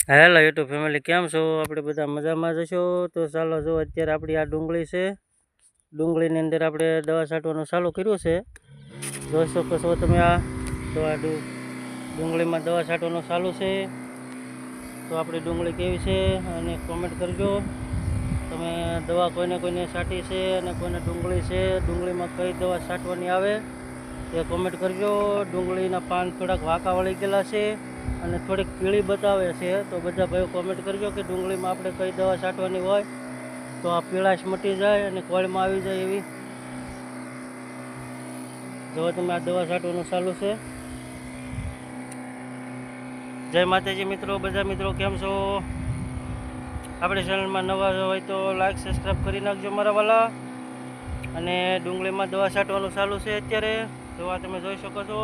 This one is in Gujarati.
હેલો યુટ્યુબ ફેમિલી, કેમ છો? આપણે બધા મજામાં જશો. તો ચાલો જો, અત્યારે આપણી આ ડુંગળી છે. ડુંગળીની અંદર આપણે દવા છાંટવાનું ચાલુ કર્યું છે. જોઈ શકો છો તમે. તો આ ડુંગળીમાં દવા છાંટવાનું ચાલુ છે. તો આપણી ડુંગળી કેવી છે અને કોમેન્ટ કરજો. તમે દવા કોઈને છાંટી છે અને કોઈને ડુંગળી છે, ડુંગળીમાં કઈ દવા છાંટવાની આવે એ કોમેન્ટ કરજો. ડુંગળીના પાન થોડાક વાંકા વળી ગયેલા છે અને થોડીક પીળી બતાવે છે. તો બધા ભાઈઓ કોમેન્ટ કરજો કે ડુંગળીમાં આપણે કઈ દવા છાંટવાની હોય તો આ પીળાશ મટી જાય અને કોળમાં આવી જાય એવી. જો તમે આ દવા છાંટવાનું ચાલુ છે. જય માતાજી મિત્રો, બધા મિત્રો કેમ છો? આપણી ચેનલમાં નવા હોય તો લાઈક સબસ્ક્રાઈબ કરી નાખજો મારા વાલા. અને ડુંગળીમાં દવા છાંટવાનું ચાલુ છે અત્યારે. જો આ તમે જોઈ શકો છો.